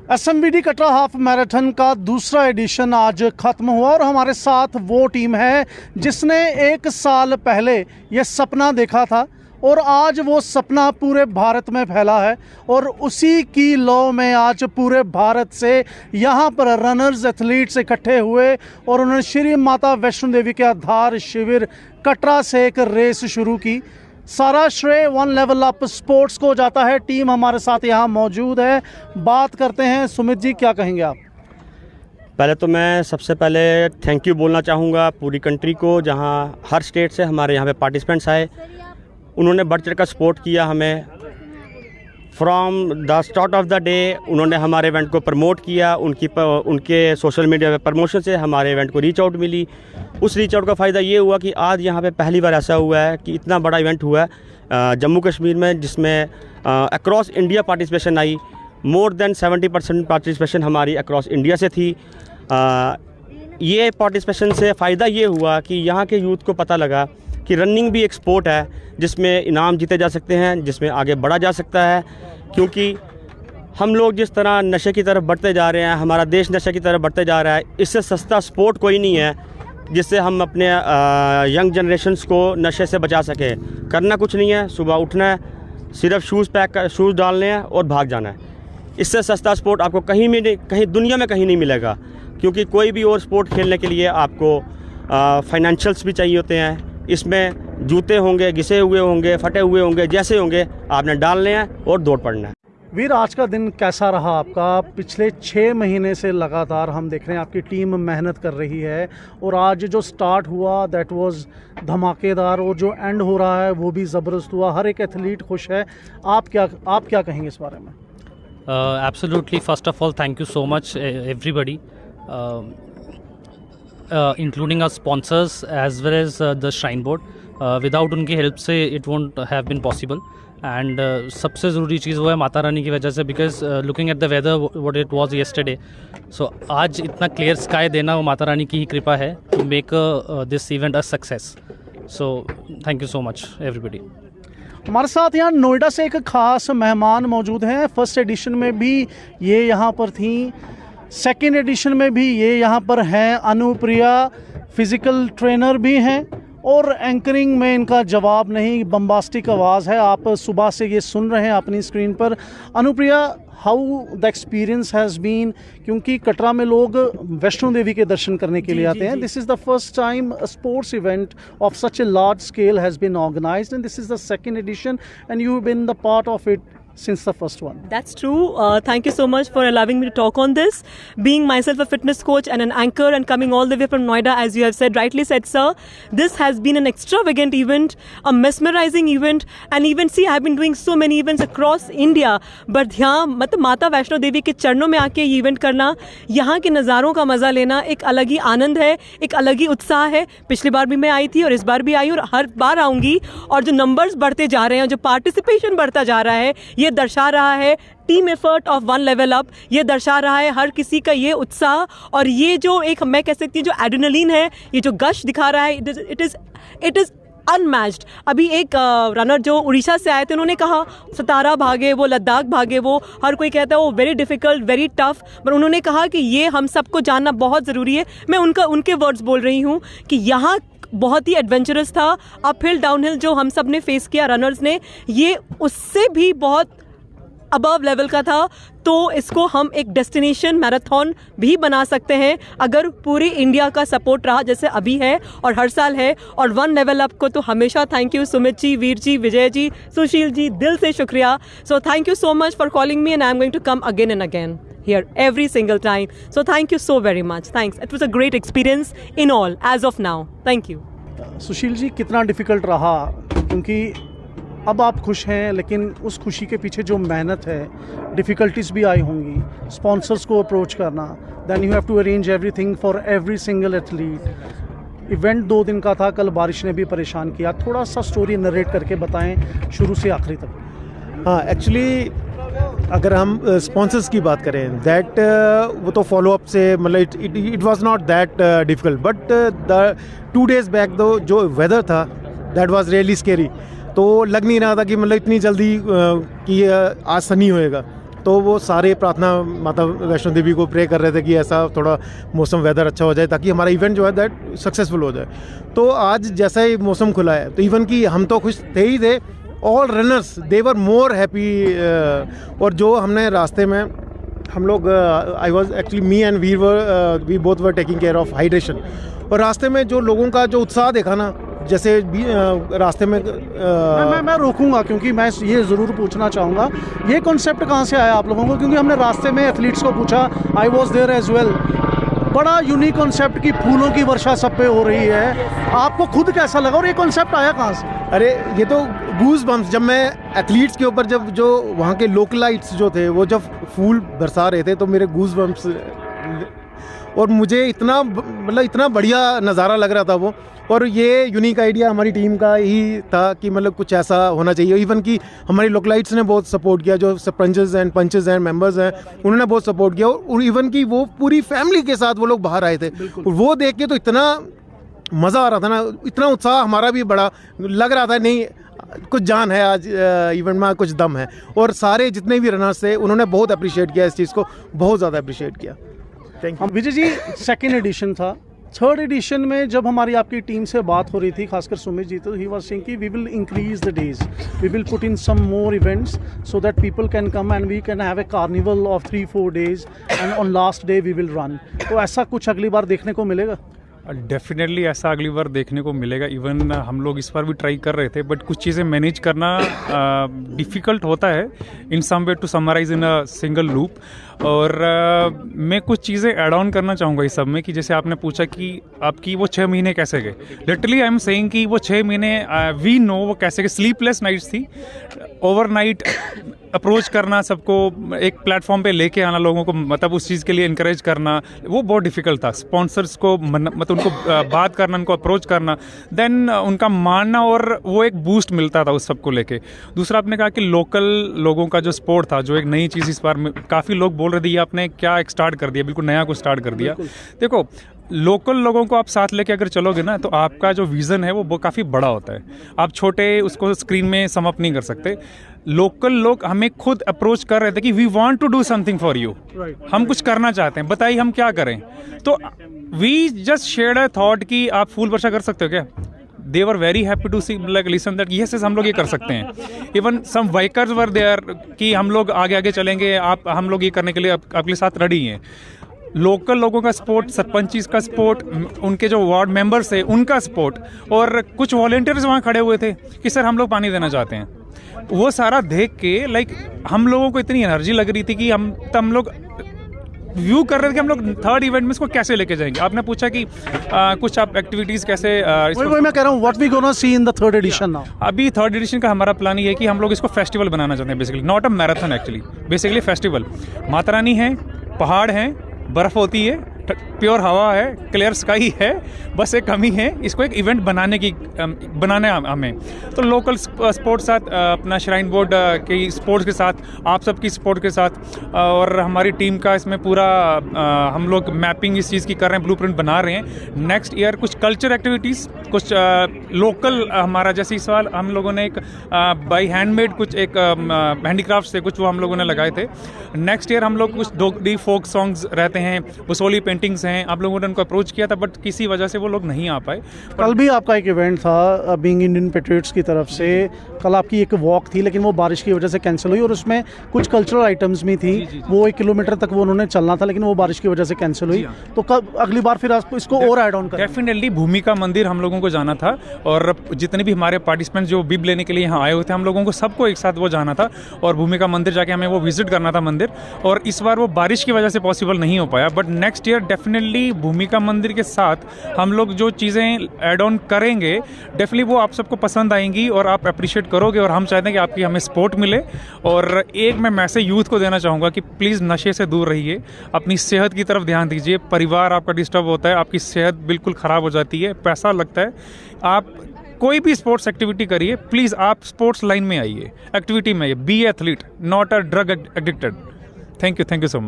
एसएमवीडी Katra half marathon का दूसरा addition आज ख़त्म हुआ और हमारे साथ वो टीम है जिसने 1 साल पहले ये सपना देखा था और आज वो सपना पूरे भारत में फैला है और उसी की लौ में आज पूरे भारत से यहाँ पर रनर्स एथलीट्स इकट्ठे हुए और उन्होंने श्री माता वैष्णो देवी के आधार शिविर कटरा से एक रेस शुरू की। सारा श्रेय वन लेवल अप स्पोर्ट्स को जाता है। टीम हमारे साथ यहाँ मौजूद है, बात करते हैं। सुमित जी, क्या कहेंगे आप? पहले तो मैं सबसे पहले थैंक यू बोलना चाहूँगा पूरी कंट्री को, जहाँ हर स्टेट से हमारे यहाँ पे पार्टिसिपेंट्स आए। उन्होंने बढ़ चढ़ कर सपोर्ट किया हमें। From the start of the day उन्होंने हमारे इवेंट को प्रमोट किया। उनके सोशल मीडिया पे प्रमोशन से हमारे इवेंट को रीच आउट मिली। उस रीच आउट का फ़ायदा ये हुआ कि आज यहाँ पे पहली बार ऐसा हुआ है कि इतना बड़ा इवेंट हुआ है जम्मू कश्मीर में, जिसमें अक्रॉस इंडिया पार्टिसिपेशन आई। मोर देन 70% पार्टिसिपेशन हमारी अक्रॉस इंडिया से थी। ये पार्टिसिपेशन से फ़ायदा ये हुआ कि यहाँ के यूथ को पता लगा कि रनिंग भी एक स्पोर्ट है जिसमें इनाम जीते जा सकते हैं, जिसमें आगे बढ़ा जा सकता है। क्योंकि हम लोग जिस तरह नशे की तरफ बढ़ते जा रहे हैं, हमारा देश नशे की तरफ बढ़ते जा रहा है, इससे सस्ता स्पोर्ट कोई नहीं है जिससे हम अपने यंग जनरेशंस को नशे से बचा सकें। करना कुछ नहीं है, सुबह उठना है, सिर्फ शूज़ डालने हैं और भाग जाना है। इससे सस्ता स्पोर्ट आपको कहीं दुनिया में कहीं नहीं मिलेगा। क्योंकि कोई भी और स्पोर्ट खेलने के लिए आपको फाइनेंशियल्स भी चाहिए होते हैं। इसमें जूते होंगे, घिसे हुए होंगे, फटे हुए होंगे, जैसे होंगे आपने डालने हैं और दौड़ पड़ना है। वीर, आज का दिन कैसा रहा आपका? पिछले 6 महीने से लगातार हम देख रहे हैं आपकी टीम मेहनत कर रही है और आज जो स्टार्ट हुआ दैट वाज धमाकेदार और जो एंड हो रहा है वो भी ज़बरदस्त हुआ। हर एक एथलीट खुश है। आप क्या कहेंगे इस बारे में? Absolutely. First of all, thank you so much everybody, including our sponsors as well as the Shrine Board. Without उनकी हेल्प से it won't have been possible. And सबसे ज़रूरी चीज़ वो है माता रानी की वजह से, because looking at the weather what it was yesterday, so आज इतना clear sky देना वो माता रानी की ही कृपा है to make this event a success. So thank you so much everybody. हमारे साथ यहाँ नोएडा से एक ख़ास मेहमान मौजूद हैं। फर्स्ट एडिशन में भी ये यहाँ पर थी, सेकेंड एडिशन में भी ये यहाँ पर हैं। अनुप्रिया फिज़िकल ट्रेनर भी हैं और एंकरिंग में इनका जवाब नहीं, बम्बास्टिक आवाज़ है। आप सुबह से ये सुन रहे हैं अपनी स्क्रीन पर। Anupriya, how the experience has been? क्योंकि कटरा में लोग वैष्णो देवी के दर्शन करने के लिए आते हैं। This is the first time a sports event of such a large scale has been organised and this is the second edition and you have been the part of it since the first one. That's true. Thank you so much for allowing me to talk on this. Being myself a fitness coach and an anchor and coming all the way from Noida, as you have rightly said, sir, this has been an extravagant event, a mesmerizing event, and even see, I've been doing so many events across India, but यहाँ मतलब माता वैष्णो देवी के चरणों में आके ये event करना, यहाँ के नज़ारों का मज़ा लेना एक अलग ही आनंद है, एक अलग ही उत्साह है। पिछली बार भी मैं आई थी और इस बार भी आई और हर बार आऊँगी। और जो नंबर्स बढ़ते जा रहे हैं, जो पार्टिसिपेशन बढ़ता जा रहा है, ये दर्शा रहा है team effort of one level up. ये दर्शा रहा है हर किसी का ये उत्साह और ये जो एक मैं कह सकती हूँ जो एड्रेनलिन है, ये जो गश दिखा रहा है, इट इज़ अनमैच्ड। अभी एक रनर जो उड़ीसा से आए थे, उन्होंने कहा सतारा भागे वो, लद्दाख भागे वो। हर कोई कहता है वो वेरी डिफ़िकल्ट, वेरी टफ, पर उन्होंने कहा कि ये हम सबको जानना बहुत ज़रूरी है। मैं उनके वर्ड्स बोल रही हूँ कि यहाँ बहुत ही एडवेंचरस था। अपहिल डाउनहिल जो हम सब ने फेस किया रनर्स ने, ये उससे भी बहुत अबव लेवल का था। तो इसको हम एक डेस्टिनेशन मैराथन भी बना सकते हैं अगर पूरी इंडिया का सपोर्ट रहा जैसे अभी है और हर साल है। और वन लेवल अप को तो हमेशा थैंक यू सुमित जी, वीर जी, विजय जी, सुशील जी, दिल से शुक्रिया। So thank you so much for calling me and I am going to come again and again here every single time. So thank you so very much. Thanks. It was a great experience in all as of now. Thank you. Sushil ji, कितना difficult रहा? क्योंकि अब आप खुश हैं लेकिन उस खुशी के पीछे जो मेहनत है, डिफ़िकल्टीज भी आई होंगी। स्पॉन्सर्स को अप्रोच करना, then you have to arrange everything for every single athlete. Event 2 दिन का था, कल बारिश ने भी परेशान किया। थोड़ा सा स्टोरी नरेट करके बताएं शुरू से आखिरी तक। हाँ, एक्चुअली अगर हम स्पॉन्सर्स की बात करें दैट वो तो फॉलोअप से मतलब it was not that difficult, but the 2 days back दो जो वेदर था दैट वाज रियली स्केरी। तो लग नहीं रहा था कि मतलब इतनी जल्दी कि आज सनी होएगा। तो वो सारे प्रार्थना माता वैष्णो देवी को प्रे कर रहे थे कि ऐसा थोड़ा मौसम वेदर अच्छा हो जाए ताकि हमारा इवेंट जो है दैट सक्सेसफुल हो जाए। तो आज जैसा ही मौसम खुला है तो इवन कि हम तो खुश थे ही थे, all runners they were more happy. और जो हमने रास्ते में हम लोग I was actually me and we both were taking care of hydration. और रास्ते में जो लोगों का जो उत्साह देखा ना, जैसे रास्ते में मैं रोकूंगा क्योंकि मैं ये ज़रूर पूछना चाहूँगा ये कॉन्सेप्ट कहाँ से आया आप लोगों को, क्योंकि हमने रास्ते में एथलीट्स को पूछा, I was there as well. बड़ा यूनिक कॉन्सेप्ट की फूलों की वर्षा सब पे हो रही है, आपको खुद कैसा लगा और ये कॉन्सेप्ट आया कहाँ से? अरे ये तो गूज बम्स, जब मैं एथलीट्स के ऊपर जब जो वहाँ के लोकलाइट्स जो थे वो जब फूल बरसा रहे थे तो मेरे गूज बम्स, और मुझे इतना मतलब इतना बढ़िया नज़ारा लग रहा था वो। और ये यूनिक आइडिया हमारी टीम का ही था कि मतलब कुछ ऐसा होना चाहिए। इवन कि हमारी लोकलाइट्स ने बहुत सपोर्ट किया, जो sarpanches and punches and members हैं उन्होंने बहुत सपोर्ट किया। और इवन कि वो पूरी फैमिली के साथ वो लोग बाहर आए थे, और वो देख के तो इतना मज़ा आ रहा था ना, इतना उत्साह हमारा भी बड़ा लग रहा था, नहीं कुछ जान है आज इवेंट में, कुछ दम है। और सारे जितने भी रनर्स थे उन्होंने बहुत अप्रिशिएट किया इस चीज़ को, बहुत ज़्यादा अप्रिशिएट किया। Thank you. Vijay ji, second edition था, थर्ड एडिशन में जब हमारी आपकी टीम से बात हो रही थी, खासकर सुमित जी, तो ही वाज सेइंग कि we will increase the days, we will put in some more events so that people can come and we can have a carnival of 3-4 days and on last day we will run. तो ऐसा कुछ अगली बार देखने को मिलेगा? Definitely ऐसा अगली बार देखने को मिलेगा। इवन हम लोग इस बार भी ट्राई कर रहे थे, बट कुछ चीज़ें मैनेज करना डिफ़िकल्ट होता है in some way to summarise in a single loop. और मैं कुछ चीज़ें ऐड ऑन करना चाहूँगा इस सब में, कि जैसे आपने पूछा कि आपकी वो 6 महीने कैसे गए। लिटरली आई एम सेइंग कि वो 6 महीने वी नो वो कैसे गए। स्लीपलेस नाइट्स थी, ओवरनाइट अप्रोच करना, सबको एक प्लेटफॉर्म पे लेके आना, लोगों को मतलब उस चीज़ के लिए इनकरेज करना, वो बहुत डिफिकल्ट था। स्पॉन्सर्स को मतलब उनको बात करना, उनको अप्रोच करना, देन उनका मानना, और वो एक बूस्ट मिलता था उस सब को लेके। दूसरा आपने कहा कि लोकल लोगों का जो स्पोर्ट था, जो एक नई चीज़ इस बार काफ़ी लोग बोल रहे थे, ये आपने क्या एक स्टार्ट कर दिया, बिल्कुल नया को स्टार्ट कर दिया। देखो, लोकल लोगों को आप साथ लेके अगर चलोगे ना, तो आपका जो विज़न है वो काफ़ी बड़ा होता है। आप छोटे उसको स्क्रीन में सम अप नहीं कर सकते। लोकल लोग हमें खुद अप्रोच कर रहे थे कि we want to do something for you, हम कुछ करना चाहते हैं, बताइए हम क्या करें। तो we just shared a thought कि आप फूल वर्षा कर सकते हो क्या। They were very happy to see like listen that yes हम लोग ये कर सकते हैं। Even some bikers were there कि हम लोग आगे आगे चलेंगे, आप हम लोग ये करने के लिए आपके साथ रेडी हैं। लोकल लोगों का सपोर्ट, सरपंच का सपोर्ट, उनके जो वार्ड मेंबर्स है उनका सपोर्ट, और कुछ वॉलंटियर्स वहाँ खड़े हुए थे कि सर हम लोग पानी देना चाहते हैं। वो सारा देख के लाइक हम लोगों को इतनी एनर्जी लग रही थी कि हम लोग व्यू कर रहे थे कि हम लोग थर्ड इवेंट में इसको कैसे लेके जाएंगे। आपने पूछा कि कुछ आप एक्टिविटीज़ कैसे वही मैं कह रहा हूँ, what we gonna see in the third edition now. अभी थर्ड एडिशन का हमारा प्लान ये है कि हम लोग इसको फेस्टिवल बनाना चाहते हैं, basically not a marathon, actually basically festival. Mata Rani है, पहाड़ हैं, बर्फ़ होती है, प्योर हवा है, क्लियर स्काई है, बस एक कमी है इसको एक इवेंट बनाना हमें। तो लोकल स्पोर्ट्स साथ अपना श्राइन बोर्ड के स्पोर्ट्स के साथ, आप सबकी सपोर्ट के साथ, और हमारी टीम का इसमें पूरा हम लोग मैपिंग इस चीज़ की कर रहे हैं, ब्लूप्रिंट बना रहे हैं। नेक्स्ट ईयर कुछ कल्चर एक्टिविटीज़, कुछ लोकल हमारा जैसे इस साल हम लोगों ने एक बाई हैंडमेड कुछ एक हैंडीक्राफ्ट से कुछ वो हम लोगों ने लगाए थे। नेक्स्ट ईयर हम लोग कुछ डोगरी फोक सॉन्ग्स रहते हैं, बसोली पेंटिंग्स हैं, आप लोगों ने उनको अप्रोच किया था बट किसी वजह से वो लोग नहीं आ पाए। कल भी आपका एक इवेंट था बीइंग इंडियन पेट्रियट्स की तरफ से, कल आपकी एक वॉक थी लेकिन वो बारिश की वजह से कैंसिल हुई, और उसमें कुछ कल्चरल आइटम्स भी थी। जी। वो 1 किलोमीटर तक वो उन्होंने चलना था लेकिन वो बारिश की वजह से कैंसिल हुई। तो कब अगली बार फिर आप इसको और ऐड ऑन करें? डेफिनेटली भूमिका मंदिर हम लोगों को जाना था, और जितने भी हमारे पार्टिसिपेंट जो बिब लेने के लिए यहाँ आए हुए थे, हम लोगों को सबको एक साथ वो जाना था, और भूमिका मंदिर जाके हमें वो विजिट करना था मंदिर। और इस बार वो बारिश की वजह से पॉसिबल नहीं हो पाया, बट नेक्स्ट ईयर डेफिनेटली भूमिका मंदिर के साथ हम लोग जो चीज़ें ऐड ऑन करेंगे डेफिनेटली वो आप सबको पसंद आएंगी और आप अप्रिशिएट करोगे, और हम चाहते हैं कि आपकी हमें सपोर्ट मिले। और एक मैं मैसेज यूथ को देना चाहूँगा कि प्लीज़ नशे से दूर रहिए, अपनी सेहत की तरफ ध्यान दीजिए। परिवार आपका डिस्टर्ब होता है, आपकी सेहत बिल्कुल ख़राब हो जाती है, पैसा लगता है। आप कोई भी स्पोर्ट्स एक्टिविटी करिए, प्लीज़ आप स्पोर्ट्स लाइन में आइए, एक्टिविटी में आइए, be athlete not a drug addicted. Thank you so much.